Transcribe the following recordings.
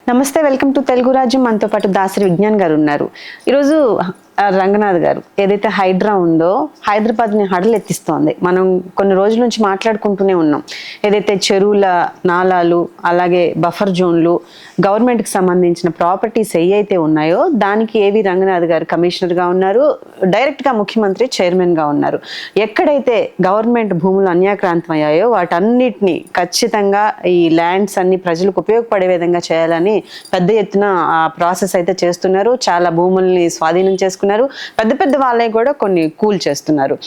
నమస్తే, welcome to Telugu రాజ్యం. మనతో పాటు దాసరి విజ్ఞాన్ గారు ఉన్నారు. ఈరోజు రంగనాథ్ గారు ఏదైతే హైడ్రా ఉందో హైదరాబాద్ని హడలెత్తిస్తోంది. మనం కొన్ని రోజుల నుంచి మాట్లాడుకుంటూనే ఉన్నాం. ఏదైతే చెరువుల నాలాలు అలాగే బఫర్ జోన్లు గవర్నమెంట్కి సంబంధించిన ప్రాపర్టీస్ ఏవైతే ఉన్నాయో దానికి ఏవి రంగనాథ్ గారు కమిషనర్గా ఉన్నారు, డైరెక్ట్గా ముఖ్యమంత్రి చైర్మన్గా ఉన్నారు. ఎక్కడైతే గవర్నమెంట్ భూములు అన్యాక్రాంతం అయ్యాయో వాటన్నిటిని ఖచ్చితంగా ఈ ల్యాండ్స్ అన్ని ప్రజలకు ఉపయోగపడే విధంగా చేయాలని పెద్ద ఎత్తున ఆ ప్రాసెస్ అయితే చేస్తున్నారు. చాలా భూముల్ని స్వాధీనం చేసుకున్నారు. పెద్ద పెద్ద వాళ్ళే కూడా కొన్ని కూల్ చేస్తున్నారు.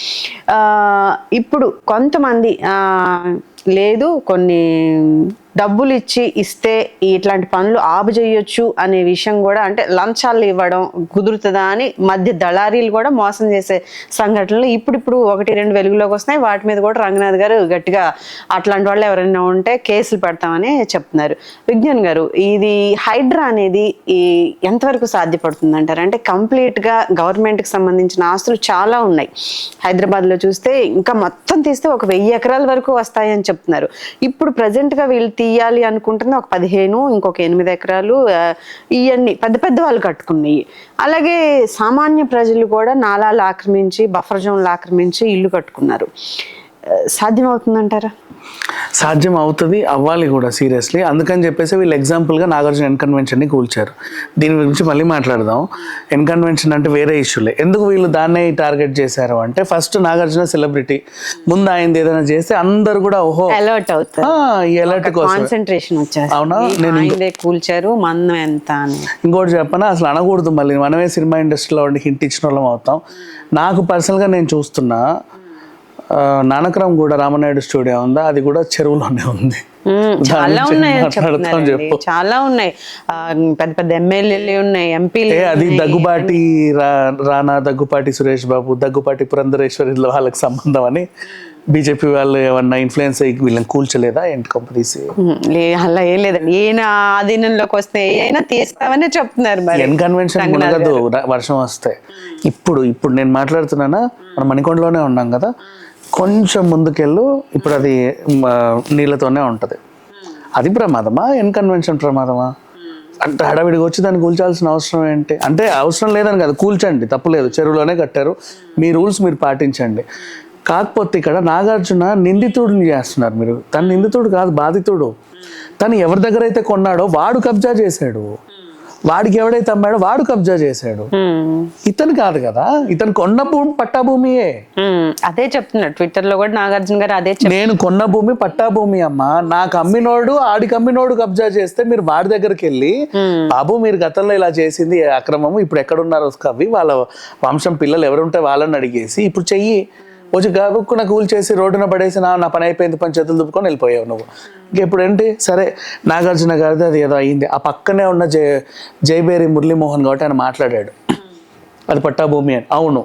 ఇప్పుడు కొంతమంది లేదు కొన్ని డబ్బులు ఇస్తే ఇట్లాంటి పనులు ఆపు చేయొచ్చు అనే విషయం కూడా, అంటే లంచాలు ఇవ్వడం కుదురుతుందా అని మధ్య దళారీలు కూడా మోసం చేసే సంఘటనలు ఇప్పుడు 1-2 వెలుగులోకి వస్తున్నాయి. వాటి మీద కూడా రంగనాథ్ గారు గట్టిగా అట్లాంటి వాళ్ళు ఎవరైనా ఉంటే కేసులు పెడతామని చెప్తున్నారు. విజ్ఞాన్ గారు, ఇది హైడ్రా అనేది ఎంతవరకు సాధ్యపడుతుంది అంటారు? అంటే కంప్లీట్గా గవర్నమెంట్కి సంబంధించిన ఆస్తులు చాలా ఉన్నాయి. హైదరాబాద్లో చూస్తే ఇంకా మొత్తం తీస్తే 1000 ఎకరాల వరకు వస్తాయని చెప్తున్నారు. ఇప్పుడు ప్రజెంట్గా వీళ్ళు తీయాలి అనుకుంటుంది 15, ఇంకొక 8 ఎకరాలు. ఇవన్నీ పెద్ద పెద్ద వాళ్ళు కట్టుకున్నాయి. అలాగే సామాన్య ప్రజలు కూడా నాలాలు ఆక్రమించి బఫర్ జోన్లు ఆక్రమించి ఇల్లు కట్టుకున్నారు. సాధ్యం అవుతుందంటారా? సాధ్యం అవుతుంది, అవ్వాలి కూడా సీరియస్లీ. అందుకని చెప్పేసి వీళ్ళు ఎగ్జాంపుల్గా నాగార్జున ఎన్కన్వెన్షన్ని కూల్చారు. దీని గురించి మళ్ళీ మాట్లాడదాం. ఎన్కన్వెన్షన్ అంటే వేరే ఇష్యూలే. ఎందుకు వీళ్ళు దాన్నే టార్గెట్ చేశారు అంటే, ఫస్ట్ నాగార్జున సెలబ్రిటీ, ముందు ఆయన ఏదైనా చేస్తే అందరు కూడా ఓహో అలర్ట్ అవుతారు. ఈ అలర్ట్ కోసం కాన్సంట్రేషన్ వచ్చేది. అవునా, నేను కూల్చారు మనం ఎంత అని. ఇంకోటి చెప్పనా, అసలు అనకూడదు. మళ్ళీ మనమే సినిమా ఇండస్ట్రీలో ఉండి హింట్ ఇచ్చిన వాళ్ళం అవుతాం. నాకు పర్సనల్గా నేను చూస్తున్నా, నానక్రమ్ కూడా రామనాయుడు స్టూడియో ఉందా, అది కూడా చెరువులోనే ఉంది. చాలా ఉన్నాయి, చాలా ఉన్నాయి. పెద్ద పెద్ద ఎమ్మెల్యేలు ఉన్నాయి, ఎంపీలు. అది దగ్గుబాటి రానా, దగ్గుపాటి సురేష్ బాబు, దగ్గుపాటి పురంధరేశ్వరి వాళ్ళకి సంబంధం అని బీజేపీ వాళ్ళు ఏమన్నా ఇన్ఫ్లుయెన్స్ అయ్యి వీళ్ళని కూల్చలేదా ఏంటి కంపెనీస్? అలా ఏం లేదండి. ఈయన ఆధీనంలోకి వస్తే ఏమైనా తీస్తామని చెప్తున్నారు. ఎన్కన్వెన్షన్ మునగదు వర్షం వస్తే. ఇప్పుడు నేను మాట్లాడుతున్నానా, మనం మణికొండలోనే ఉన్నాం కదా, కొంచెం ముందుకెళ్ళు, ఇప్పుడు అది నీళ్ళతోనే ఉంటుంది. అది ప్రమాదమా, ఎన్కన్వెన్షన్ ప్రమాదమా? అంటే హడావిడిగా వచ్చి దాన్ని కూల్చాల్సిన అవసరం ఏంటి? అంటే అవసరం లేదని కదా, కూల్చండి, తప్పులేదు. చెరువులోనే కట్టారు, మీ రూల్స్ మీరు పాటించండి. కాకపోతే ఇక్కడ నాగార్జున నిందితుడిని చేస్తున్నారు మీరు. తను నిందితుడు కాదు, బాధితుడు. తను ఎవరి దగ్గర అయితే కొన్నాడో వాడు కబ్జా చేశాడు, వాడికి ఎవడైతే అమ్మాడో వాడు కబ్జా చేశాడు. ఇతను కాదు కదా, ఇతను కొన్న భూమి పట్టా భూమియే. అదే చెప్తున్నాడు ట్విట్టర్ లో కూడా నాగార్జున గారు అదే. నేను కొన్న భూమి పట్టా భూమి అమ్మా, నాకు అమ్మినోడు ఆడికి అమ్మినోడు కబ్జా చేస్తే మీరు వాడి దగ్గరికి వెళ్ళి, బాబు మీరు గతంలో ఇలా చేసింది అక్రమము, ఇప్పుడు ఎక్కడున్నారో కవి వాళ్ళ వంశం పిల్లలు ఎవరుంటే వాళ్ళని అడిగేసి ఇప్పుడు చెయ్యి. వచ్చి గబుక్కున కూల్ చేసి రోడ్డున పడేసి నా పని అయిపోయింది, పని చేతులు దుప్పుకొని వెళ్ళిపోయావు నువ్వు. ఇంకెప్పుడు ఏంటి? సరే, నాగార్జున గారిది అది ఏదో అయింది. ఆ పక్కనే ఉన్న జైబేరి మురళీమోహన్ కాబట్టి ఆయన మాట్లాడాడు, అది పట్టా భూమి అని. అవును,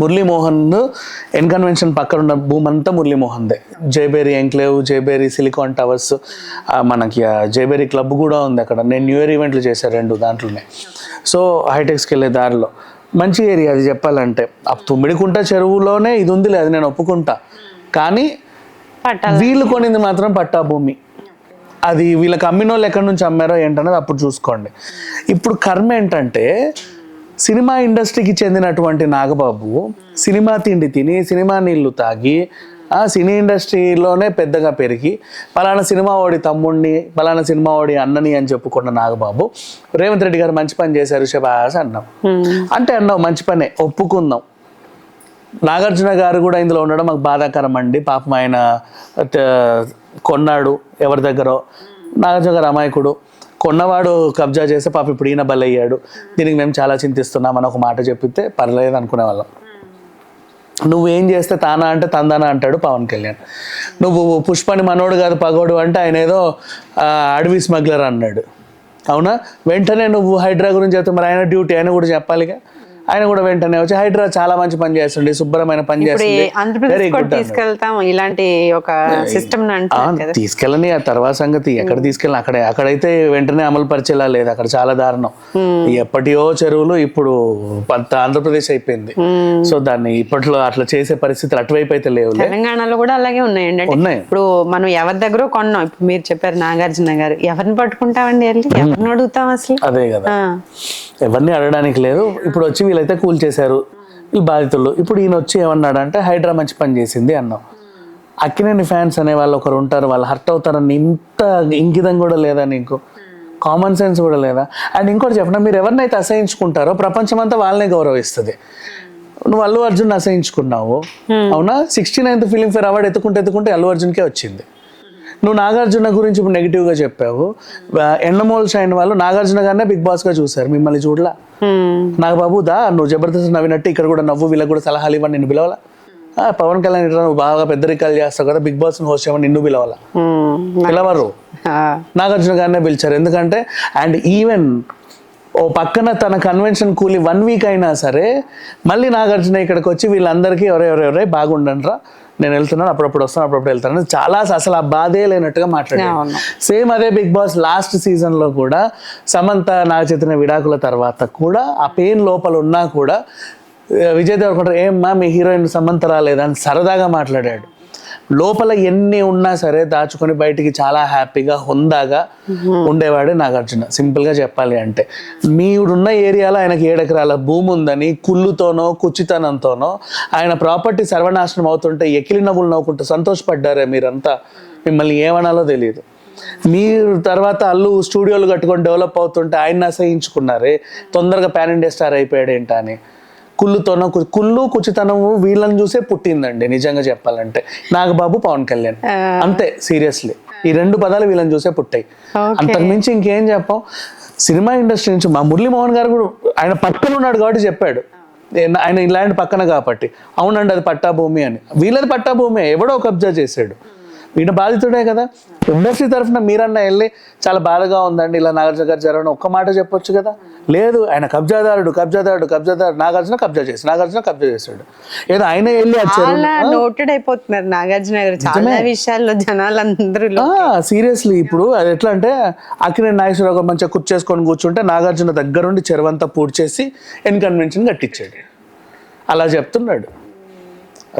మురళీమోహన్ ఎన్కన్వెన్షన్ పక్కన ఉన్న భూమి అంతా మురళీమోహన్దే. Jayabheri enclave, Jayabheri silicon towers, మనకి జైబేరి క్లబ్ కూడా ఉంది అక్కడ. నేను న్యూ ఇయర్ ఈవెంట్లు చేశాను 2 దాంట్లోనే. సో హైటెక్స్కి వెళ్ళే దారిలో మంచి ఏరియా అది చెప్పాలంటే. ఆ తుమ్మిడికుంట చెరువులోనే ఇది ఉంది, లేదు నేను ఒప్పుకుంటా. కానీ వీళ్ళు కొనింది మాత్రం పట్టా భూమి. అది వీళ్ళకి అమ్మిన వాళ్ళు ఎక్కడి నుంచి అమ్మారో ఏంటనేది అప్పుడు చూసుకోండి. ఇప్పుడు కర్మ ఏంటంటే, సినిమా ఇండస్ట్రీకి చెందినటువంటి నాగబాబు సినిమా తిండి తిని, సినిమా నీళ్లు తాగి, సినీ ఇండస్ట్రీలోనే పెద్దగా పెరిగి, పలానా సినిమా వాడి తమ్ముడిని, పలానా సినిమా వాడి అన్నని అని చెప్పుకున్న నాగబాబు రేవంత్ రెడ్డి గారు మంచి పని చేశారు శబాస్ అన్నాం. అంటే అన్నావు, మంచి పనే, ఒప్పుకుందాం. నాగార్జున గారు కూడా ఇందులో ఉండడం మాకు బాధాకరం అండి. పాపం ఆయన కొన్నాడు ఎవరి దగ్గరో. నాగార్జున గారు అమాయకుడు, కొన్నవాడు కబ్జా చేస్తే పాప ఇప్పుడు ఈయన బలయ్యాడు, దీనికి మేము చాలా చింతిస్తున్నామని ఒక మాట చెప్పితే పర్లేదు అనుకునే వాళ్ళం. నువ్వేం చేస్తే తానా అంటే తందానా అంటాడు పవన్ కళ్యాణ్. నువ్వు పుష్పని మనోడు కాదు పగోడు అంటే ఆయన ఏదో అడవి స్మగ్లర్ అన్నాడు. అవునా? వెంటనే నువ్వు హైడ్రా గురించి చెప్తే మరి ఆయన డ్యూటీ ఆయన కూడా చెప్పాలిగా. ఆయన కూడా వెంటనే వచ్చి హైడ్రా చాలా మంచి పని చేస్తుంది, శుభ్రమైన పని చేస్తుంది, ఆంధ్రప్రదేశ్ కూడా తీసుకెళ్తాం ఇలాంటి ఒక సిస్టమ్ తీసుకెళ్ళని. ఆ తర్వాత సంగతి ఎక్కడ తీసుకెళ్ళి అక్కడైతే వెంటనే అమలు పరిచేలా లేదు. అక్కడ చాలా దారుణం. ఎప్పటియో చెరువులు ఇప్పుడు ఆంధ్రప్రదేశ్ అయిపోయింది. సో దాన్ని ఇప్పట్లో అట్లా చేసే పరిస్థితులు అటువైపు అయితే లేవు. తెలంగాణలో కూడా అలాగే ఉన్నాయండి. ఇప్పుడు మనం ఎవరి దగ్గర కొన్నాం, ఇప్పుడు మీరు చెప్పారు నాగార్జున గారు, ఎవరిని పట్టుకుంటామండి, ఎవరిని అడుగుతాం అసలు? అదే కదా, ఎవరిని అడగడానికి లేదు. ఇప్పుడు వచ్చి వీళ్ళైతే కూల్ చేశారు ఈ బాధితులు. ఇప్పుడు ఈయన వచ్చి ఏమన్నాడు అంటే హైడ్రా మంచి పని చేసింది అన్నాం. అక్కినేని ఫ్యాన్స్ అనే వాళ్ళు ఒకరు ఉంటారు, వాళ్ళు హర్ట్ అవుతారని ఇంత ఇంకితం కూడా లేదా నీకు? కామన్ సెన్స్ కూడా లేదా? అండ్ ఇంకోటి చెప్పిన, మీరు ఎవరినైతే అసహించుకుంటారో ప్రపంచం అంతా వాళ్ళనే గౌరవిస్తుంది. నువ్వు అల్లు అర్జున్ అసహించుకున్నావు, అవునా? 69th ఫిలింఫేర్ అవార్డు ఎత్తుకుంటే అల్లు అర్జున్కే వచ్చింది. నువ్వు నాగార్జున గురించి ఇప్పుడు నెగిటివ్గా చెప్పావు. ఎండమోల్ షైన్ వాళ్ళు నాగార్జున గారినే బిగ్ బాస్గా చూసారు, మిమ్మల్ని చూడలా. నాగబాబు నువ్వు జబర్దస్త్ నవ్వినట్టు ఇక్కడ కూడా నవ్వు, వీళ్ళకి కూడా సలహాలు ఇవ్వండి, నిన్ను పిలవాలా? పవన్ కళ్యాణ్ ఇట్లా నువ్వు బాగా పెద్ద రికాలు చేస్తావు కదా, బిగ్ బాస్ హోస్ట్ చేయమని నిన్ను పిలవాలా? పిలవరు. నాగార్జున గారినే పిలిచారు. ఎందుకంటే అండ్ ఈవెన్ ఓ పక్కన తన కన్వెన్షన్ కూలి 1 వీక్ అయినా సరే మళ్ళీ నాగార్జున ఇక్కడికి వచ్చి వీళ్ళందరికీ ఎవరెవరెవరే బాగుండండిరా, నేను వెళ్తున్నాను, అప్పుడప్పుడు వస్తాను, అప్పుడప్పుడు వెళ్తాను, చాలా అసలు ఆ బాధే లేనట్టుగా మాట్లాడాను. సేమ్ అదే బిగ్ బాస్ లాస్ట్ సీజన్లో కూడా సమంత నాగ చైతన్య విడాకుల తర్వాత కూడా ఆ పెయిన్ లోపల ఉన్నా కూడా విజయ్ దేవరకొండ ఏమ్మా మీ హీరోయిన్ సమంత రాలేదా అని సరదాగా మాట్లాడాడు. లోపల ఎన్ని ఉన్నా సరే దాచుకొని బయటికి చాలా హ్యాపీగా హుందాగా ఉండేవాడే నాగార్జున. సింపుల్గా చెప్పాలి అంటే మీరున్న ఏరియాలో ఆయనకి 7 ఎకరాల భూమి ఉందని కుళ్ళుతోనో కుచ్చితనంతోనో ఆయన ప్రాపర్టీ సర్వనాశనం అవుతుంటే ఎకిలి నవ్వులు నవ్వుకుంటూ సంతోషపడ్డారే మీరంతా. మిమ్మల్ని ఏమనాలో తెలియదు. మీరు తర్వాత అల్లు స్టూడియోలు కట్టుకొని డెవలప్ అవుతుంటే ఆయన్ని అసహించుకున్నారే, తొందరగా పాన్ ఇండియా స్టార్ అయిపోయాడు ఏంటని. కుళ్ళు కుచితనము వీళ్ళని చూసే పుట్టిందండి నిజంగా చెప్పాలంటే. నాగబాబు, పవన్ కళ్యాణ్, అంతే. సీరియస్లీ ఈ 2 పదాలు వీళ్ళని చూసే పుట్టాయి. అంతకుమించి ఇంకేం చెప్పాం. సినిమా ఇండస్ట్రీ నుంచి మా మురళీమోహన్ గారు కూడా ఆయన పక్కన ఉన్నాడు కాబట్టి చెప్పాడు, ఆయన ఇలాంటి పక్కన కాబట్టి. అవునండి అది పట్టా భూమి అని. వీళ్ళది పట్టా భూమి, ఎవడో కబ్జా చేశాడు, వీళ్ళ బాధితుడే కదా. ఇండస్ట్రీ తరఫున మీరన్నా వెళ్ళి చాలా బాధగా ఉందండి ఇలా నాగార్జున గారు జరగడం ఒక్క మాట చెప్పొచ్చు కదా. లేదు, ఆయన కబ్జాదారుడు నాగార్జున కబ్జా చేశాడు. ఏదో ఆయన వెళ్ళి నోటెడ్ అయిపోతున్నారు నాగార్జున గారు చాలా విషయాల్లో జనాలందరూ. సీరియస్లీ ఇప్పుడు అది ఎట్లా అంటే అక్కినేని నాగేశ్వరరావు గారు మంచిగా కూర్చేసుకొని కూర్చుంటే నాగార్జున దగ్గరుండి చెరువంతా పూర్తి చేసి ఎన్కన్వెన్షన్ కట్టించాడు. అలా చెప్తున్నాడు.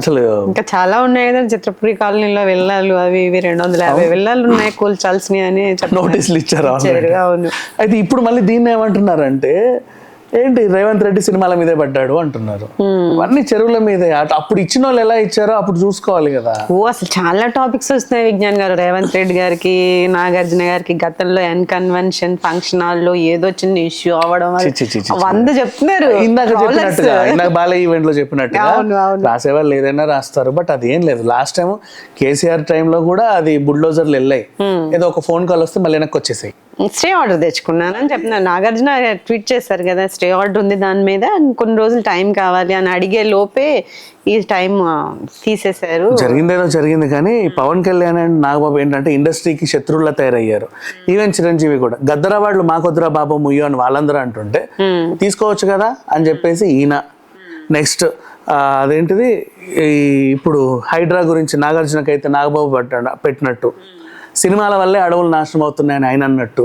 అసలు ఇంకా చాలా ఉన్నాయి కదా, చిత్రపురి కాలనీలో వెళ్ళాలి అవి ఇవి 250 వెళ్ళాలి ఉన్నాయి కూల్చాల్సినవి అని నోటీసులు ఇచ్చారు. అయితే ఇప్పుడు మళ్ళీ దీన్ని ఏమంటున్నారంటే ఏంటి రేవంత్ రెడ్డి సినిమాల మీదే పడ్డాడు అంటున్నారు. అన్ని చెరువుల మీదే. అప్పుడు ఇచ్చిన వాళ్ళు ఎలా ఇచ్చారో అప్పుడు చూసుకోవాలి కదా. అసలు చాలా టాపిక్స్ వస్తున్నాయి విజ్ఞాన్ గారు. రేవంత్ రెడ్డి గారికి, నాగార్జున గారికి గతంలో కన్వెన్షన్ ఫంక్షన్ హాల్లో ఏదో చిన్న ఇష్యూ అవ్వడం 100 చెప్తున్నారు. ఇందాక బాలయ్య ఈవెంట్ లో చెప్పినట్టుగా రాసేవాళ్ళు ఏదైనా రాస్తారు, బట్ అది ఏం లేదు. లాస్ట్ టైం కేసీఆర్ టైంలో కూడా అది బుల్డోజర్లు వెళ్ళాయి, ఏదో ఒక ఫోన్ కాల్ వస్తే మళ్ళీ వెనక్కి వచ్చేసాయి. స్టే ఆర్డర్ తెచ్చుకున్నానని చెప్తున్నాను. నాగార్జున ట్వీట్ చేశారు కదా, స్టే ఆర్డర్ ఉంది దాని మీద, కొన్ని రోజులు టైం కావాలి అని అడిగే లోపే ఈ టైం తీసేశారు. జరిగిందేదో జరిగింది. కానీ పవన్ కళ్యాణ్ అండ్ నాగబాబు ఏంటంటే ఇండస్ట్రీకి శత్రువులా తయారయ్యారు. ఈవెన్ చిరంజీవి కూడా గద్దర వాళ్ళు మాకొద్దురా బాబు ముయ్యో అని వాళ్ళందరూ అంటుంటే తీసుకోవచ్చు కదా అని చెప్పేసి ఈయన. నెక్స్ట్ అదేంటిది ఇప్పుడు హైడ్రా గురించి నాగార్జునకైతే నాగబాబు పెట్టినట్టు సినిమాల వల్లే అడవులు నాశనం అవుతున్నాయని ఆయన అన్నట్టు.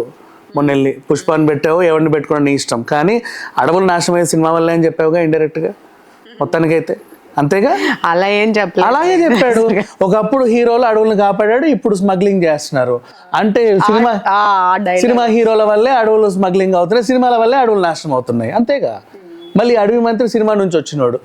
మొన్న వెళ్ళి పుష్పాన్ని పెట్టావు, ఎవరిని పెట్టుకోవడం నీ ఇష్టం, కానీ అడవులు నాశనం అయ్యే సినిమా వల్లే అని చెప్పావుగా ఇండైరెక్ట్గా మొత్తానికైతే. అంతేగా, అలా ఏం చెప్పలేదు, అలాగే చెప్పాడు. ఒకప్పుడు హీరోలు అడవులను కాపాడాడు, ఇప్పుడు స్మగ్లింగ్ చేస్తున్నారు అంటే సినిమా హీరోల వల్లే అడవులు స్మగ్లింగ్ అవుతున్నాయి, సినిమాల వల్లే అడవులు నాశనం అవుతున్నాయి, అంతేగా. మళ్ళీ అడవి మంత్రి సినిమా నుంచి వచ్చినోడు,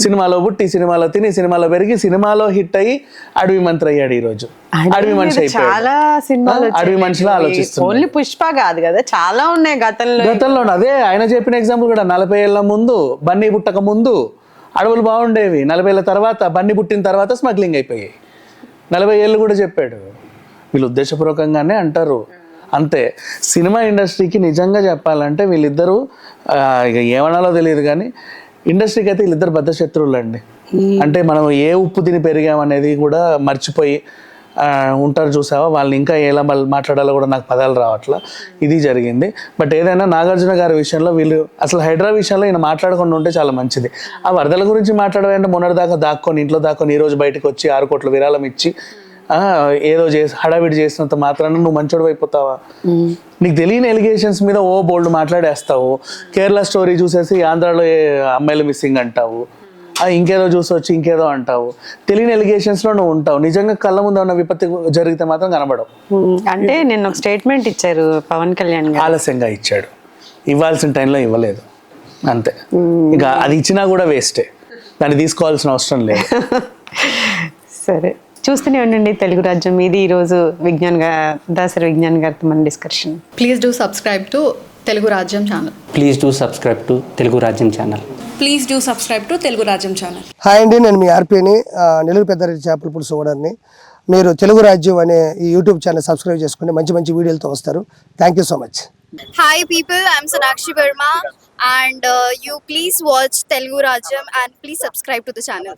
సినిమాలో పుట్టి సినిమాలో తిని సినిమాలో పెరిగి సినిమాలో హిట్ అయ్యి అడవి మంత్రి అయ్యాడు. ఈ రోజు అడవి మనిషి చాలా సినిమాలు అడవి మనిషిలో ఆలోచిస్తున్నాడు. ఓన్లీ పుష్ప కాదు కదా, చాలా ఉన్నాయి గతంలో. అదే ఆయన చెప్పిన ఎగ్జాంపుల్ కూడా 40 ఏళ్ల ముందు బన్నీ పుట్టక ముందు అడవులు బాగుండేవి, 40 ఏళ్ల తర్వాత బన్నీ పుట్టిన తర్వాత స్మగ్లింగ్ అయిపోయాయి. 40 ఏళ్ళు కూడా చెప్పాడు. వీళ్ళు ఉద్దేశపూర్వకంగానే అంటారు, అంతే. సినిమా ఇండస్ట్రీకి నిజంగా చెప్పాలంటే వీళ్ళిద్దరూ ఇక ఏమనాలో తెలియదు కానీ ఇండస్ట్రీకి అయితే వీళ్ళిద్దరు బద్ధ శత్రువులు అండి. అంటే మనం ఏ ఉప్పు తిని పెరిగామనేది కూడా మర్చిపోయి ఉంటారు చూసావా, వాళ్ళని ఇంకా ఎలా మాట్లాడాలో కూడా నాకు పదాలు రావట్లా. ఇది జరిగింది. బట్ ఏదైనా నాగార్జున గారి విషయంలో వీళ్ళు అసలు హైడ్రా విషయంలో ఈయన మాట్లాడకుండా ఉంటే చాలా మంచిది. ఆ వరదల గురించి మాట్లాడాలంటే మొన్నటిదాకా దాక్కొని ఇంట్లో దాక్కొని ఈ రోజు బయటకు వచ్చి 6 కోట్ల విరాళం ఇచ్చి ఏదో చేసి హడావిడి చేసినంత మాత్రాన నువ్వు మంచోడు అయిపోతావా? నీకు తెలియని ఎలిగేషన్స్ మీద బోల్డ్ మాట్లాడేస్తావు. కేరళ స్టోరీ చూసేసి ఆంధ్రాలో అమ్మాయిలు మిస్సింగ్ అంటావు, ఇంకేదో చూసి వచ్చి ఇంకేదో అంటావు. తెలియని ఎలిగేషన్స్లో నువ్వు ఉంటావు. నిజంగా కళ్ళ ముందు ఉన్న విపత్తి జరిగితే మాత్రం కనబడవు. అంటే నిన్న ఒక స్టేట్మెంట్ ఇచ్చారు పవన్ కళ్యాణ్ గారు, ఆలస్యంగా ఇచ్చాడు, ఇవ్వాల్సిన టైంలో ఇవ్వలేదు, అంతే. ఇంకా అది ఇచ్చినా కూడా వేస్టే, దాన్ని తీసుకోవాల్సిన అవసరం లేదు. సరే, చూస్తూనే ఉండండి తెలుగు రాజ్యం. ఇది ఈరోజు దాసరి విజ్ఞాన్ గారితో మన discussion. Please do subscribe to Telugu Rajyam channel. Please do subscribe to Telugu Rajyam channel. Please do subscribe to Telugu Rajyam channel. Hi అండి, నేను మీ ఆర్పీని, నెల్లూరు పెద్దారెడ్డి చేపల పులుసు ఓనర్ని. మీరు తెలుగు రాజ్యం అనే ఈ యూట్యూబ్ ఛానల్ సబ్స్క్రైబ్ చేసుకుని మంచి మంచి వీడియోలతో వస్తారు. Thank you so much. Hi people, I'm Sonakshi Verma and you please watch Telugu Rajyam and please subscribe to the channel.